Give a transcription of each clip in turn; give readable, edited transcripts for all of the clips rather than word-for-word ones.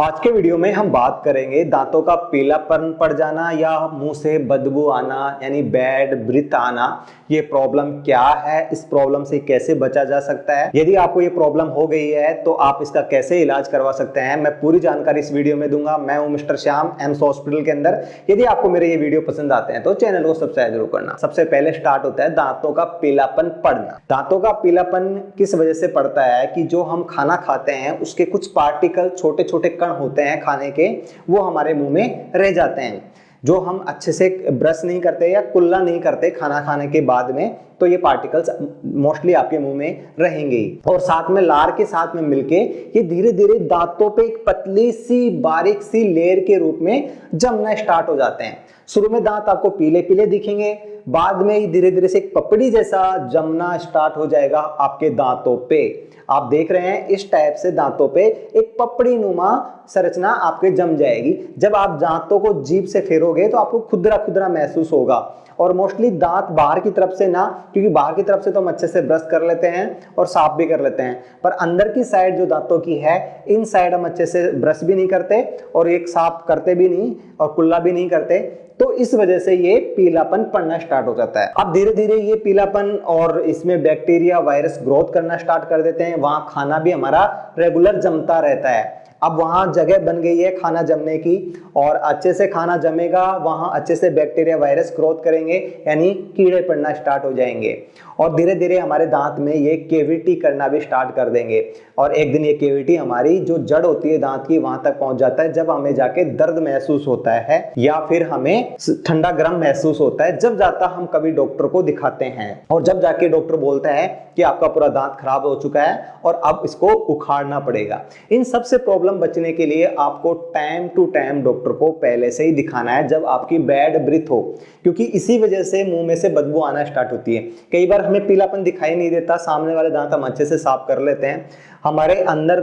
आज के वीडियो में हम बात करेंगे दांतों का पीलापन पड़ जाना या मुंह से बदबू आना यानी बैड ब्रीथ आना। ये प्रॉब्लम क्या है, इस प्रॉब्लम से कैसे बचा जा सकता है, यदि आपको ये प्रॉब्लम हो गई है तो आप इसका कैसे इलाज करवा सकते हैं, मैं पूरी जानकारी इस वीडियो में दूंगा। मैं हूं मिस्टर श्याम एम्स हॉस्पिटल के अंदर। यदि आपको मेरे ये वीडियो पसंद आते हैं तो चैनल को सब्सक्राइब जरूर करना। सबसे पहले स्टार्ट होता है दांतों का पीलापन पड़ना। दांतों का पीलापन किस वजह से पड़ता है कि जो हम खाना खाते हैं उसके कुछ पार्टिकल, छोटे छोटे कण होते हैं खाने के, वो हमारे मुंह में रह जाते हैं। जो हम अच्छे से ब्रश नहीं करते या कुल्ला नहीं करते खाना खाने के बाद में, तो ये पार्टिकल्स मोस्टली आपके मुंह में रहेंगे ही। और साथ में लार के साथ में मिलके ये धीरे धीरे दांतों पे एक पतली सी बारीक सी लेयर के रूप में जमना स्टार्ट हो जाते हैं। शुरू में दांत आपको पीले पीले दिखेंगे, बाद में धीरे धीरे से एक पपड़ी जैसा जमना स्टार्ट हो जाएगा आपके दांतों पे। आप देख रहे हैं इस टाइप से दांतों पे एक पपड़ी नुमा संरचना आपके जम जाएगी। जब आप दांतों को जीभ से फेरोगे तो आपको खुदरा खुदरा महसूस होगा। और मोस्टली दांत बाहर की तरफ से ना, क्योंकि बाहर की तरफ से तो हम अच्छे से ब्रश कर लेते हैं और साफ भी कर लेते हैं, पर अंदर की साइड जो दांतों की है, इन साइड हम अच्छे से ब्रश भी नहीं करते और एक साफ करते भी नहीं और कुल्ला भी नहीं करते। तो इस वजह से ये पीलापन पड़ना स्टार्ट हो जाता है। अब धीरे धीरे ये पीलापन और इसमें बैक्टीरिया वायरस ग्रोथ करना स्टार्ट कर देते हैं। वहां खाना भी हमारा रेगुलर जमता रहता है। अब वहां जगह बन गई है खाना जमने की, और अच्छे से खाना जमेगा, वहां अच्छे से बैक्टीरिया वायरस ग्रोथ करेंगे, यानी कीड़े पड़ना स्टार्ट हो जाएंगे। और धीरे धीरे हमारे दांत में ये केविटी करना भी स्टार्ट कर देंगे। और एक दिन ये केविटी हमारी जो जड़ होती है दांत की, वहां तक पहुंच जाता है जब हमें जाके दर्द महसूस होता है या फिर हमें ठंडा गर्म महसूस होता है। जब जाता हम कभी डॉक्टर को दिखाते हैं और जब जाके डॉक्टर बोलता है कि आपका पूरा दांत खराब हो चुका है और अब इसको उखाड़ना पड़ेगा। इन सबसे प्रॉब्लम बचने के लिए आपको टाइम टू टाइम डॉक्टर को पहले से ही दिखाना है जब आपकी बैड ब्रीथ हो, क्योंकि इसी वजह से मुंह में से बदबू आना स्टार्ट होती है। कई बार हमें पीलापन दिखाई नहीं देता, सामने वाले दांत हम अच्छे से साफ कर लेते हैं, हमारे अंदर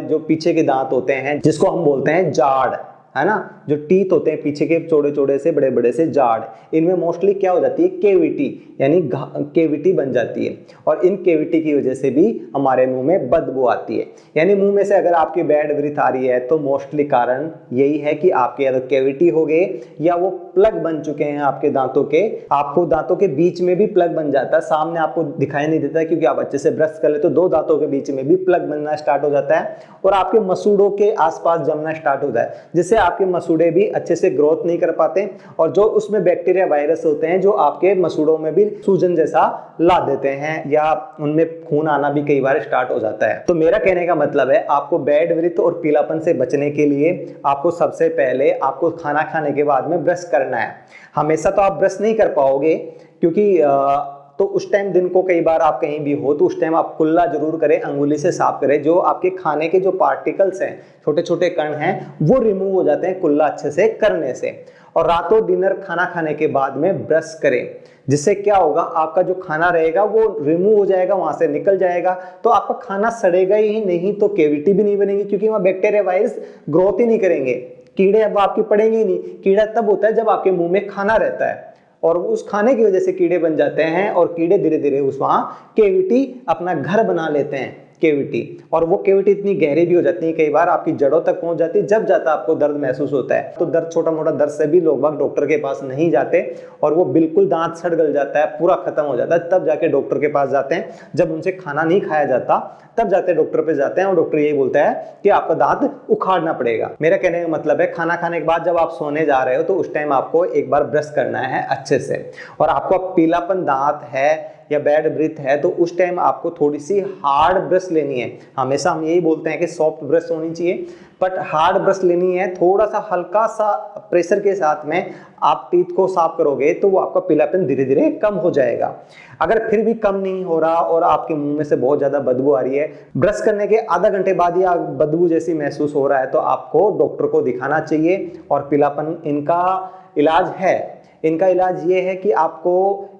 जो पीछे के दांत होते हैं जिसको हम बोलते हैं जाड़, है ना, जो टीथ होते हैं पीछे के चौड़े चौड़े से बड़े बड़े से जाड़, इनमें मोस्टली क्या हो जाती है, केविटी, यानी केविटी बन जाती है। और इन केविटी की वजह से भी हमारे मुंह में बदबू आती है। यानी मुंह में से अगर आपकी बैड ब्रीथ आ रही है तो मोस्टली कारण यही है कि आपके अगर केविटी हो गए या वो प्लग बन चुके हैं आपके दांतों के। आपको दांतों के बीच में भी प्लग बन जाता है, सामने आपको दिखाई नहीं देता क्योंकि आप अच्छे से ब्रश कर ले, तो दो दांतों के बीच में भी प्लग बनना स्टार्ट हो जाता है और आपके मसूड़ों के आसपास जमना स्टार्ट होता है, जिससे आपके मसूड़े भी अच्छे से ग्रोथ नहीं कर पाते और जो उसमें बैक्टीरिया वायरस होते हैं जो आपके मसूड़ों में भी सूजन जैसा ला देते हैं या उनमें खून आना भी कई बार स्टार्ट हो जाता है। तो मेरा कहने का मतलब है, आपको बैड ब्रीथ और पीलापन से बचने के लिए आपको सबसे पहले आपको खाना खाने के बाद में ब्रश करना है। हमेशा तो आप ब्रश नहीं कर पाओगे क्योंकि तो उस टाइम दिन को कई बार आप कहीं भी हो तो उस टाइम आप कुल्ला जरूर करें, अंगुली से साफ करें। जो आपके खाने के जो पार्टिकल्स हैं, छोटे छोटे कण हैं, वो रिमूव हो जाते हैं कुल्ला अच्छे से करने से। और रातों डिनर खाना खाने के बाद में ब्रश करें, जिससे क्या होगा, आपका जो खाना रहेगा वो रिमूव हो जाएगा, वहां से निकल जाएगा, तो आपका खाना सड़ेगा ही नहीं, तो केविटी भी नहीं बनेगी क्योंकि वहां बैक्टीरिया वायरस ग्रोथ ही नहीं करेंगे, कीड़े अब आपकी पड़ेंगे ही नहीं। कीड़ा तब होता है जब आपके मुंह में खाना रहता है और उस खाने की वजह से कीड़े बन जाते हैं और कीड़े धीरे धीरे उस वहां केविटी अपना घर बना लेते हैं, केविटी। और वो केविटी इतनी गहरी भी हो जाती है, कई बार आपकी जड़ों तक पहुंच जाती है। जब जाता आपको दर्द महसूस होता है तो दर्द, छोटा मोटा दर्द से भी लोग बाग डॉक्टर के पास नहीं जाते और वो बिल्कुल दांत सड़ गल जाता है, पूरा खत्म हो जाता है, तब जाके डॉक्टर के पास जाते हैं। जब उनसे खाना नहीं खाया जाता तब जाते डॉक्टर पे जाते हैं और डॉक्टर यही बोलता है कि आपका दांत उखाड़ना पड़ेगा। मेरा कहने का मतलब है, खाना खाने के बाद जब आप सोने जा रहे हो तो उस टाइम आपको एक बार ब्रश करना है अच्छे से। और आपको पीलापन दांत है या बैड ब्रीथ है तो उस टाइम आपको थोड़ी सी हार्ड ब्रश लेनी है। हमेशा हम यही बोलते हैं कि सॉफ्ट ब्रश होनी चाहिए, बट हार्ड ब्रश लेनी है। थोड़ा सा हल्का सा प्रेशर के साथ में आप टीथ को साफ करोगे तो वो आपका पीलापन धीरे धीरे कम हो जाएगा। अगर फिर भी कम नहीं हो रहा और आपके मुंह में से बहुत ज्यादा बदबू आ रही है, ब्रश करने के आधा घंटे बाद या बदबू जैसी महसूस हो रहा है, तो आपको डॉक्टर को दिखाना चाहिए। और पीलापन, इनका इलाज है, इनका इलाज ये है कि आपको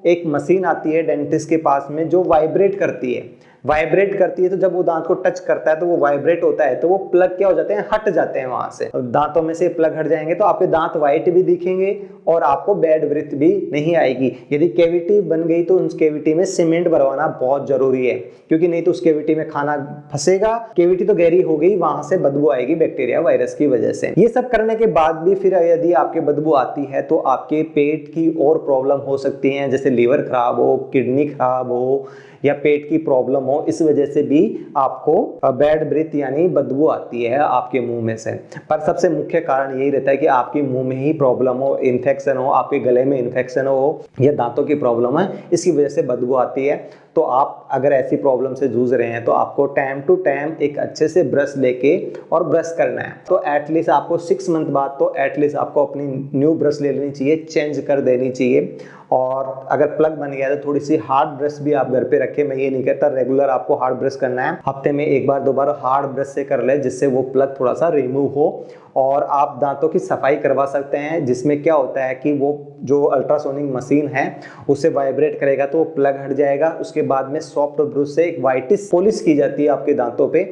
एक मशीन आती है डेंटिस्ट के पास में जो वाइब्रेट करती है। वाइब्रेट करती है, तो जब वो दांत को टच करता है तो वो वाइब्रेट होता है, तो वो प्लग क्या हो जाते हैं, हट जाते हैं वहां से। दांतों में से प्लग हट जाएंगे तो आपके दांत व्हाइट भी दिखेंगे और आपको बैड ब्रीथ भी नहीं आएगी। यदि कैविटी बन गई तो उस कैविटी में सीमेंट भरवाना बहुत जरूरी है, क्योंकि नहीं तो उस कैविटी में खाना फंसेगा। कैविटी तो गहरी हो गई, वहां से बदबू आएगी बैक्टीरिया वायरस की वजह से। ये सब करने के बाद भी फिर यदि आपके बदबू आती है तो आपके पेट की और प्रॉब्लम हो सकती है, जैसे लीवर खराब हो, किडनी खराब हो या पेट की प्रॉब्लम हो। इस वजह से भी आपको बैड ब्रीथ यानी बदबू आती है आपके मुंह में से। पर सबसे मुख्य कारण यही रहता है कि आपके मुंह में ही प्रॉब्लम हो, इन्फेक्शन हो, आपके गले में इन्फेक्शन हो या दांतों की प्रॉब्लम है, इसकी वजह से बदबू आती है। तो आप अगर ऐसी प्रॉब्लम से जूझ रहे हैं तो आपको टाइम टू टाइम एक अच्छे से ब्रश लेके और ब्रश करना है। तो एटलीस्ट आपको 6 मंथ बाद तो एटलीस्ट आपको अपनी न्यू ब्रश ले लेनी चाहिए, चेंज कर देनी चाहिए। और अगर प्लग बन गया तो थोड़ी सी हार्ड ब्रश भी आप घर पे रखें। मैं ये नहीं कहता रेगुलर आपको हार्ड ब्रश करना है, हफ्ते में एक बार 2 बार हार्ड ब्रश से कर ले, जिससे वो प्लग थोड़ा सा रिमूव हो। और आप दांतों की सफाई करवा सकते हैं, जिसमें क्या होता है कि वो जो अल्ट्रासोनिक मशीन है उससे वाइब्रेट करेगा तो वो प्लग हट जाएगा। उसके बाद में सॉफ्ट ब्रश से एक व्हाइटिश पॉलिश की जाती है आपके दांतों पे।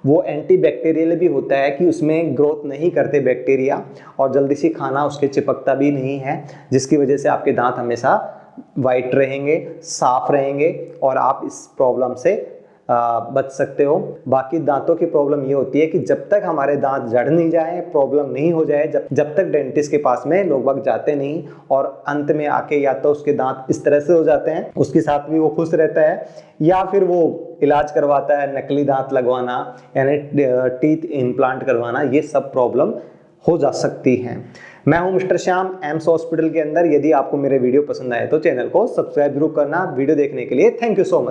वो एंटीबैक्टीरियल भी होता है कि उसमें ग्रोथ नहीं करते बैक्टीरिया और जल्दी से खाना उसके चिपकता भी नहीं है, जिसकी वजह से आपके दांत हमेशा वाइट रहेंगे, साफ रहेंगे और आप इस प्रॉब्लम से बच सकते हो। बाकी दांतों की प्रॉब्लम ये होती है कि जब तक हमारे दांत जड़ नहीं जाए, प्रॉब्लम नहीं हो जाए, जब तक डेंटिस्ट के पास में लोग बाग जाते नहीं और अंत में आके या तो उसके दांत इस तरह से हो जाते हैं, उसके साथ भी वो खुश रहता है, या फिर वो इलाज करवाता है नकली दांत लगवाना यानी टीथ इम्प्लांट करवाना। ये सब प्रॉब्लम हो जा सकती हैं। मैं हूं मिस्टर श्याम, एम्स हॉस्पिटल के अंदर। यदि आपको मेरे वीडियो पसंद आए तो चैनल को सब्सक्राइब जरूर करना। वीडियो देखने के लिए थैंक यू सो मच।